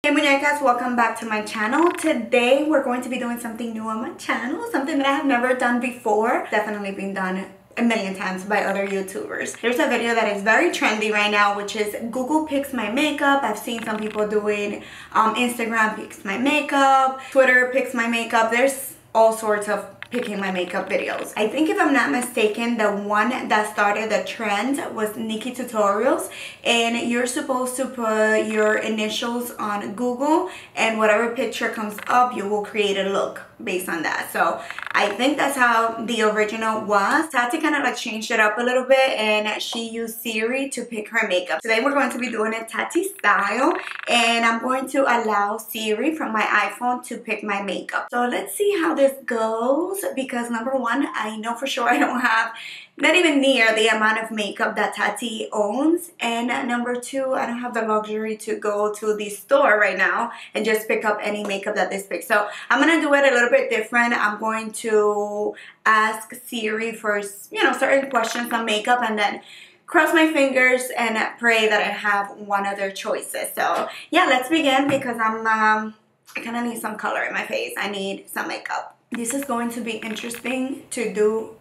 Hey Muñecas, welcome back to my channel. Today we're going to be doing something new on my channel, something that I have never done before. Definitely been done a million times by other YouTubers. There's a video that is very trendy right now, which is Google picks my makeup. I've seen some people doing Instagram picks my makeup, Twitter picks my makeup. There's all sorts of picking my makeup videos. I think if I'm not mistaken, the one that started the trend was Nikki Tutorials, and you're supposed to put your initials on Google and whatever picture comes up you will create a look based on that. So I think that's how the original was. Tati kind of like changed it up a little bit and she used Siri to pick her makeup. Today we're going to be doing it Tati style, and I'm going to allow Siri from my iPhone to pick my makeup. So let's see how this goes, because number one, I know for sure I don't have not even near the amount of makeup that Tati owns, and number two, I don't have the luxury to go to the store right now and just pick up any makeup that this picks. So I'm gonna do it a little bit different. I'm going to ask Siri for, you know, certain questions on makeup, and then cross my fingers and pray that I have one of their choices. So yeah, let's begin, because I kind of need some color in my face. I need some makeup. This is going to be interesting to do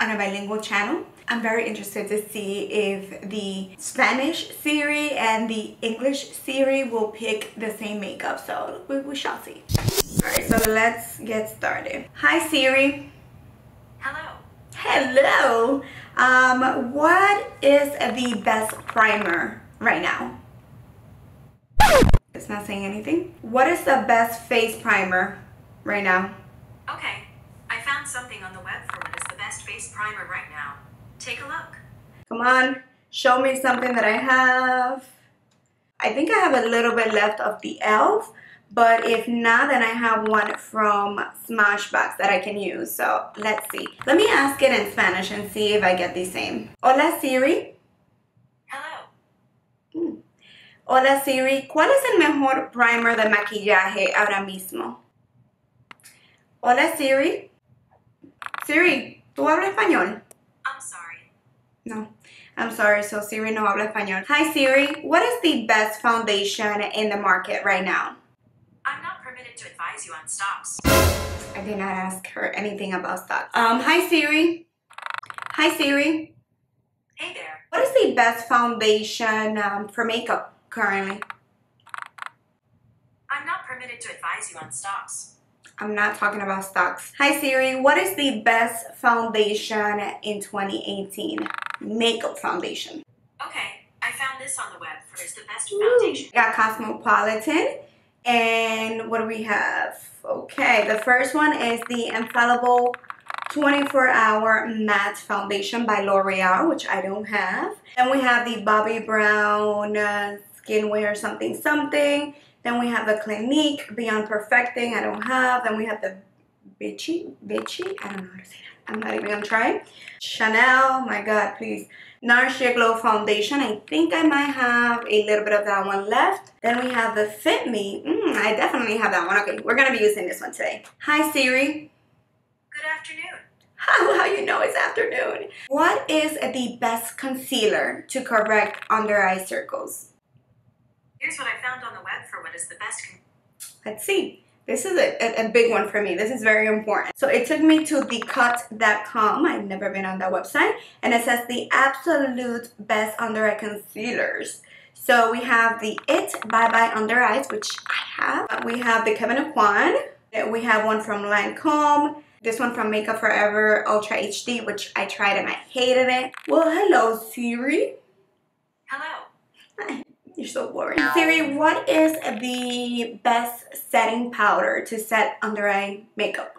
on a bilingual channel. I'm very interested to see if the Spanish Siri and the English Siri will pick the same makeup. So we shall see. Alright, so let's get started. Hi Siri. Hello. Hello. What is the best primer right now? It's not saying anything. What is the best face primer right now? Okay, I found something on the web for what is the best face primer right now. Take a look. Come on, show me something that I have. I think I have a little bit left of the e.l.f., but if not, then I have one from Smashbox that I can use. So let's see. Let me ask it in Spanish and see if I get the same. Hola Siri. Hello. Hola Siri, ¿cuál es el mejor primer de maquillaje ahora mismo? Hola Siri. Siri, ¿tú hablas español? I'm sorry. No, I'm sorry, so Siri no habla español. Hi Siri, what is the best foundation in the market right now? I'm not permitted to advise you on stocks. I did not ask her anything about stocks. Hi Siri. Hi Siri. Hey there. What is the best foundation for makeup currently? I'm not permitted to advise you on stocks. I'm not talking about stocks. Hi Siri, what is the best foundation in 2018? Makeup foundation. Okay, I found this on the web for is the best foundation. We got Cosmopolitan. And what do we have? Okay, the first one is the Infallible 24-Hour Matte Foundation by L'Oreal, which I don't have. Then we have the Bobbi Brown Skinwear something something. Then we have the Clinique Beyond Perfecting, I don't have. Then we have the Bitchy, I don't know how to say that. I'm not even gonna try. Chanel, my God, please. Nourish Your Glow Foundation, I think I might have a little bit of that one left. Then we have the Fit Me, I definitely have that one. Okay, we're gonna be using this one today. Hi Siri. Good afternoon. How you know it's afternoon? What is the best concealer to correct under eye circles? Here's what I found on the web for what is the best. Let's see. This is a big one for me. This is very important. So it took me to thecut.com. I've never been on that website. And it says the absolute best under eye concealers. So we have the It Bye Bye Under Eyes, which I have. We have the Kevyn Aucoin. We have one from Lancome. This one from Makeup Forever Ultra HD, which I tried and I hated it. Well, hello Siri. Hello. Hi. You're so boring. Siri, what is the best setting powder to set under eye makeup?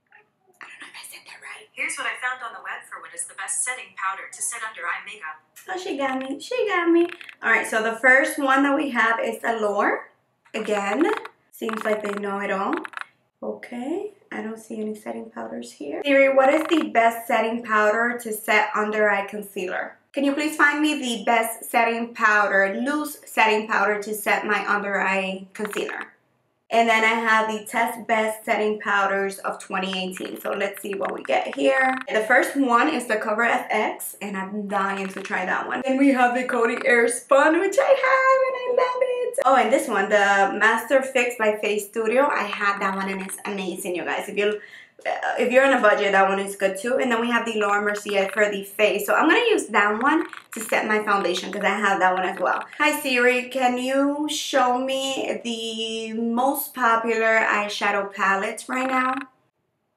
I don't know if I said that right. Here's what I found on the web for what is the best setting powder to set under eye makeup. Oh, she got me. She got me. Alright, so the first one that we have is Allure. Again, seems like they know it all. Okay, I don't see any setting powders here. Siri, what is the best setting powder to set under eye concealer? Can you please find me the best setting powder, loose setting powder to set my under eye concealer? And then I have the Test Best Setting Powders of 2018. So let's see what we get here. The first one is the Cover FX, and I'm dying to try that one. Then we have the Coty Airspun, which I have, and I love it. Oh, and this one, the Master Fix by Face Studio. I had that one and it's amazing, you guys. If you're on a budget, that one is good too. And then we have the Laura Mercier for the face. So I'm going to use that one to set my foundation because I have that one as well. Hi Siri, can you show me the most popular eyeshadow palettes right now?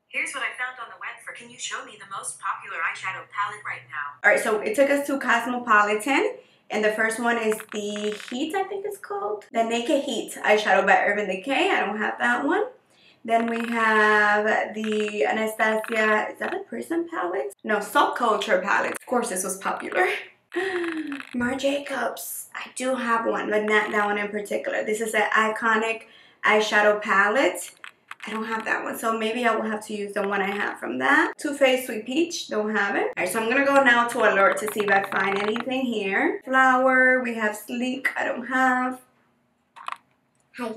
Here's what I found on the web for can you show me the most popular eyeshadow palette right now? Alright, so it took us to Cosmopolitan. And the first one is the Heat, I think it's called. The Naked Heat eyeshadow by Urban Decay. I don't have that one. Then we have the Anastasia, is that a Prism palette? No, Subculture palette. Of course this was popular. Marc Jacobs, I do have one, but not that one in particular. This is an iconic eyeshadow palette. I don't have that one, so maybe I will have to use the one I have from that. Too Faced Sweet Peach, don't have it. Alright, so I'm gonna go now to Alert to see if I find anything here. Flower, we have Sleek, I don't have. Hi.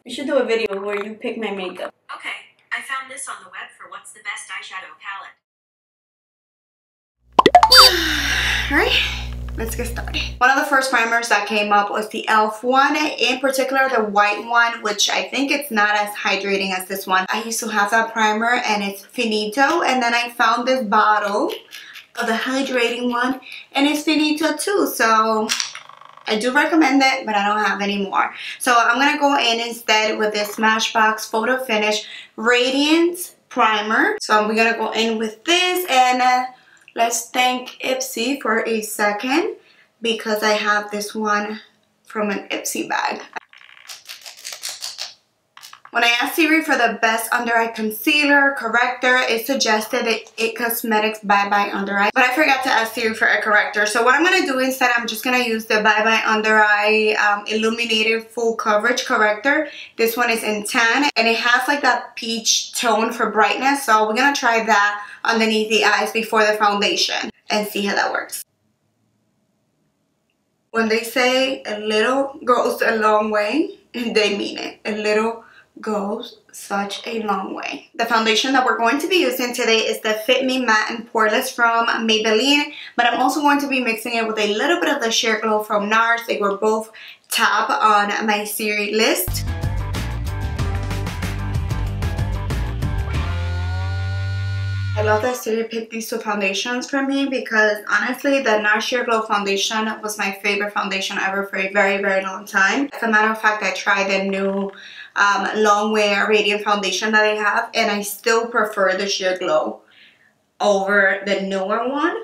We should do a video where you pick my makeup. Okay, I found this on the web for what's the best eyeshadow palette. Alright, let's get started. One of the first primers that came up was the e.l.f. one, in particular the white one, which I think it's not as hydrating as this one. I used to have that primer and it's finito, and then I found this bottle of the hydrating one and it's finito too, so I do recommend it, but I don't have any more. So I'm going to go in instead with this Smashbox Photo Finish Radiance Primer. So I'm going to go in with this, and let's thank Ipsy for a second because I have this one from an Ipsy bag. When I asked Siri for the best under eye concealer, corrector, it suggested the IT Cosmetics Bye Bye Under Eye. But I forgot to ask Siri for a corrector. So what I'm going to do instead, I'm just going to use the Bye Bye Under Eye Illuminated Full Coverage Corrector. This one is in tan and it has like that peach tone for brightness. So we're going to try that underneath the eyes before the foundation and see how that works. When they say a little goes a long way, they mean it. A little goes such a long way. The foundation that we're going to be using today is the Fit Me Matte and Poreless from Maybelline, but I'm also going to be mixing it with a little bit of the Sheer Glow from NARS. They were both top on my Siri list. I love that Siri picked these two foundations for me because honestly the NARS Sheer Glow foundation was my favorite foundation ever for a very, very long time. As a matter of fact, I tried the new long wear radiant foundation that I have and I still prefer the Sheer Glow over the newer one.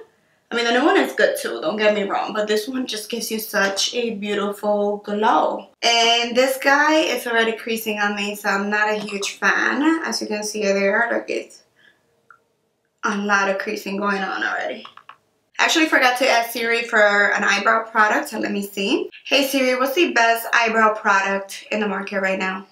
I mean, the new one is good too, don't get me wrong, but this one just gives you such a beautiful glow. And this guy is already creasing on me, so I'm not a huge fan. As you can see there, look, it's a lot of creasing going on already. I actually forgot to ask Siri for an eyebrow product, so let me see. Hey Siri, what's the best eyebrow product in the market right now?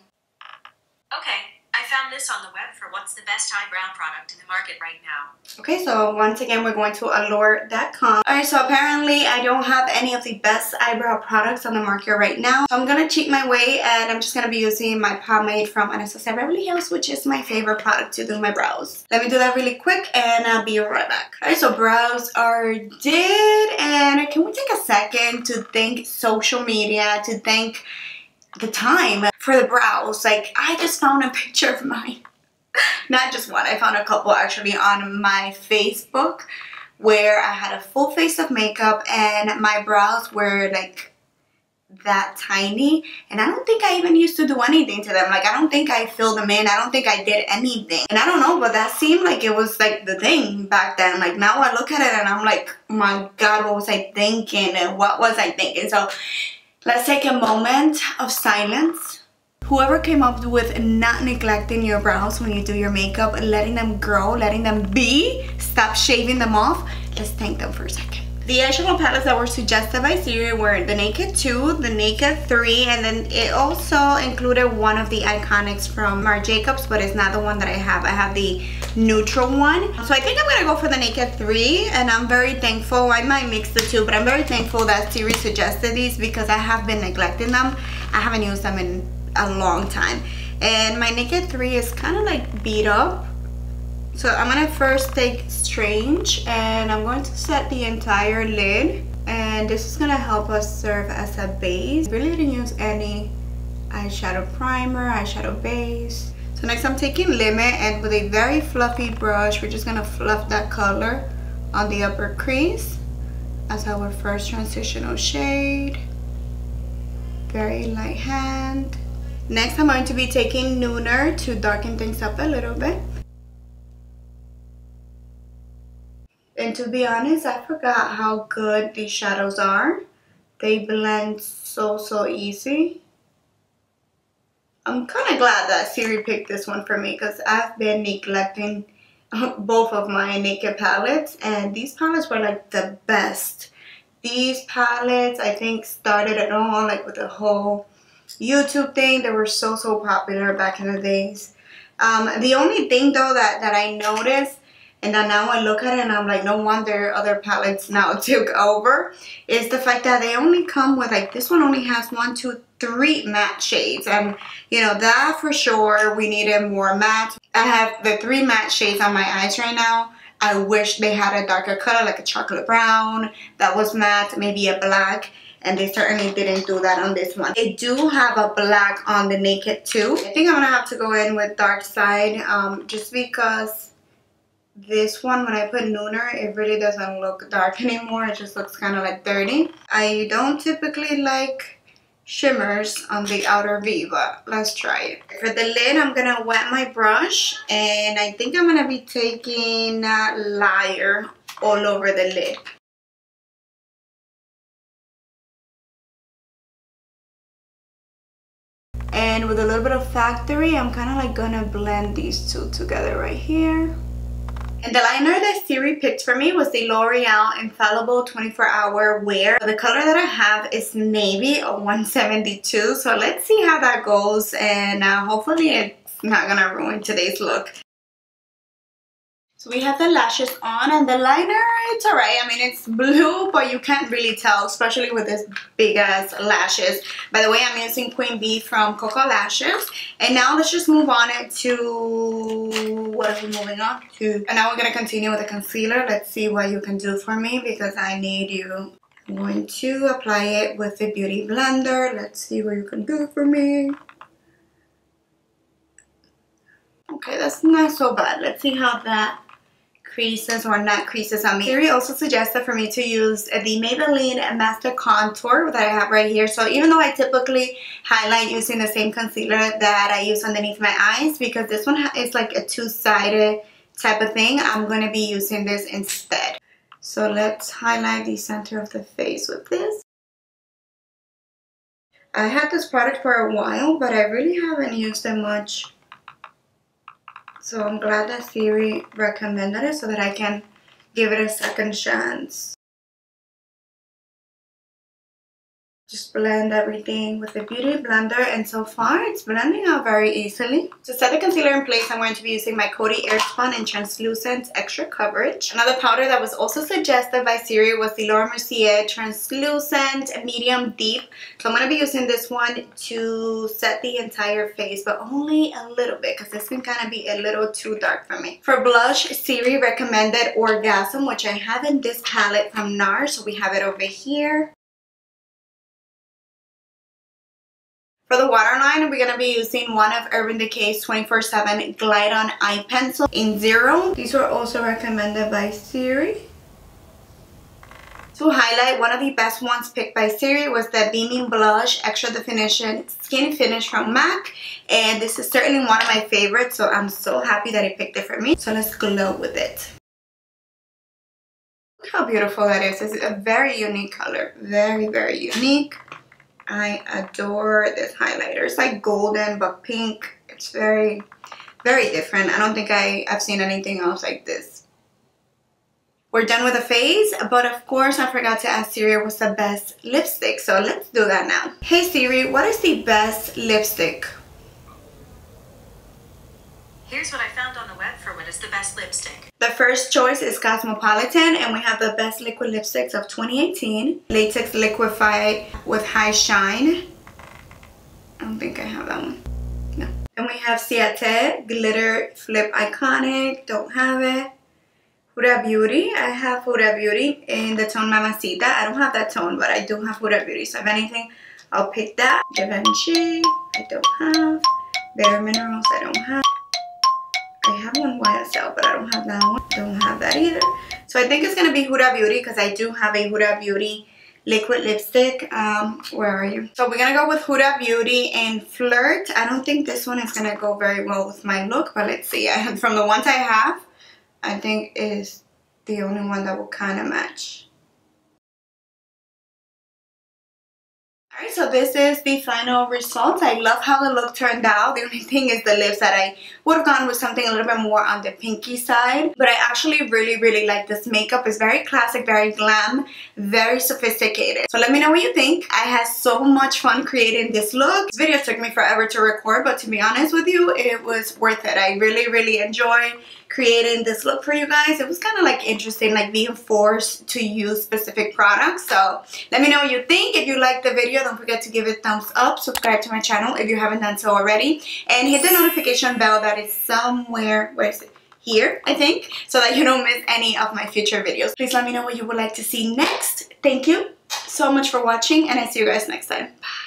Okay, I found this on the web for what's the best eyebrow product in the market right now. Okay, so once again, we're going to allure.com. Alright, so apparently I don't have any of the best eyebrow products on the market right now. So I'm going to cheat my way and I'm just going to be using my pomade from Anastasia Beverly Hills, which is my favorite product to do my brows. Let me do that really quick and I'll be right back. Alright, so brows are did, and can we take a second to thank social media, to thank the time for the brows. Like, I just found a picture of mine. Not just one, I found a couple actually on my Facebook where I had a full face of makeup and my brows were like that tiny, and I don't think I even used to do anything to them. Like, I don't think I filled them in, I don't think I did anything, and I don't know, but that seemed like it was like the thing back then. Like, now I look at it and I'm like, oh my god, what was I thinking, and what was I thinking? So let's take a moment of silence. Whoever came up with not neglecting your brows when you do your makeup, letting them grow, letting them be, stop shaving them off, let's thank them for a second. The eyeshadow palettes that were suggested by Siri were the Naked 2, the Naked 3, and then it also included one of the Iconics from Marc Jacobs, but it's not the one that I have. I have the neutral one. So I think I'm gonna go for the Naked 3, and I'm very thankful. I might mix the two, but I'm very thankful that Siri suggested these because I have been neglecting them. I haven't used them in a long time. And my Naked 3 is kind of like beat up. So I'm gonna first take Strange and I'm going to set the entire lid. And this is gonna help us serve as a base. Really didn't use any eyeshadow primer, eyeshadow base. So next I'm taking Limit, and with a very fluffy brush, we're just gonna fluff that color on the upper crease as our first transitional shade. Very light hand. Next I'm going to be taking Nooner to darken things up a little bit. And to be honest, I forgot how good these shadows are. They blend so easy. I'm kind of glad that Siri picked this one for me because I've been neglecting both of my naked palettes, and these palettes were like the best. These palettes I think started it all, like with the whole YouTube thing. They were so popular back in the days. The only thing though that I noticed, and then now I look at it and I'm like, no wonder other palettes now took over, is the fact that they only come with, like, this one only has 1, 2, 3 matte shades. And you know, that for sure we needed more matte. I have the 3 matte shades on my eyes right now. I wish they had a darker color, like a chocolate brown that was matte, maybe a black, and they certainly didn't do that on this one. They do have a black on the Naked too. I think I'm gonna have to go in with Dark Side, just because this one, when I put Nooner, it really doesn't look dark anymore. It just looks kind of like dirty. I don't typically like shimmers on the outer V, but let's try it. For the lid, I'm gonna wet my brush, and I think I'm gonna be taking Liar all over the lid. And with a little bit of Factory, I'm kind of like gonna blend these two together right here. And the liner that Siri picked for me was the L'Oreal Infallible 24-Hour Wear. The color that I have is Navy, a 172. So let's see how that goes, and hopefully it's not gonna ruin today's look. So we have the lashes on, and the liner, it's alright. I mean, it's blue, but you can't really tell, especially with this big ass lashes. By the way, I'm using Queen Bee from Coco Lashes. And now let's just move on to, what are we moving on to? And now we're going to continue with the concealer. Let's see what you can do for me, because I need you. I'm going to apply it with the Beauty Blender. Let's see what you can do for me. Okay, that's not so bad. Let's see how that creases or not creases on me. Siri also suggested for me to use the Maybelline Master Contour that I have right here. So even though I typically highlight using the same concealer that I use underneath my eyes, because this one is like a two-sided type of thing, I'm going to be using this instead. So let's highlight the center of the face with this. I had this product for a while, but I really haven't used it much. So I'm glad that Siri recommended it so that I can give it a second chance. Just blend everything with the Beauty Blender, and so far it's blending out very easily. To set the concealer in place, I'm going to be using my Coty Airspun in Translucent Extra Coverage. Another powder that was also suggested by Siri was the Laura Mercier Translucent Medium Deep. So I'm going to be using this one to set the entire face, but only a little bit, because this can kind of be a little too dark for me. For blush, Siri recommended Orgasm, which I have in this palette from NARS, so we have it over here. For the waterline, we're going to be using one of Urban Decay's 24/7 Glide On Eye Pencil in 0. These were also recommended by Siri. To highlight, one of the best ones picked by Siri was the Beaming Blush Extra Definition Skin Finish from MAC. And this is certainly one of my favorites, so I'm so happy that he picked it for me. So let's glow with it. Look how beautiful that is. It's a very unique color. Very, very unique. I adore this highlighter. It's like golden but pink. It's very, very different. I don't think I've seen anything else like this. We're done with the face, but of course I forgot to ask Siri what's the best lipstick. So let's do that now. Hey Siri, what is the best lipstick? Here's what I found on the web for what is the best lipstick. The first choice is Cosmopolitan, and we have the best liquid lipsticks of 2018. Latex Liquefied with High Shine. I don't think I have that one. No. Then we have Ciate Glitter Flip Iconic. Don't have it. Huda Beauty. I have Huda Beauty in the tone Mamacita. I don't have that tone, but I do have Huda Beauty. So if anything, I'll pick that. Givenchy, I don't have. Bare Minerals, I don't have. I have one YSL, but I don't have that one. Don't have that either. So I think it's going to be Huda Beauty because I do have a Huda Beauty liquid lipstick. Where are you? So we're going to go with Huda Beauty and Flirt. I don't think this one is going to go very well with my look, but let's see. From the ones I have, I think is the only one that will kind of match. Alright, so this is the final result. I love how the look turned out. The only thing is the lips that I would have gone with something a little bit more on the pinky side. But I actually really like this makeup. It's very classic, very glam, very sophisticated. So let me know what you think. I had so much fun creating this look. This video took me forever to record, but to be honest with you, it was worth it. I really enjoyed creating this look for you guys. It was kind of like interesting, like being forced to use specific products. So let me know what you think. If you liked the video, don't forget to give it a thumbs up, subscribe to my channel if you haven't done so already, and hit the notification bell that is somewhere, where is it? Here, I think, so that you don't miss any of my future videos. Please let me know what you would like to see next. Thank you so much for watching, and I see you guys next time. Bye.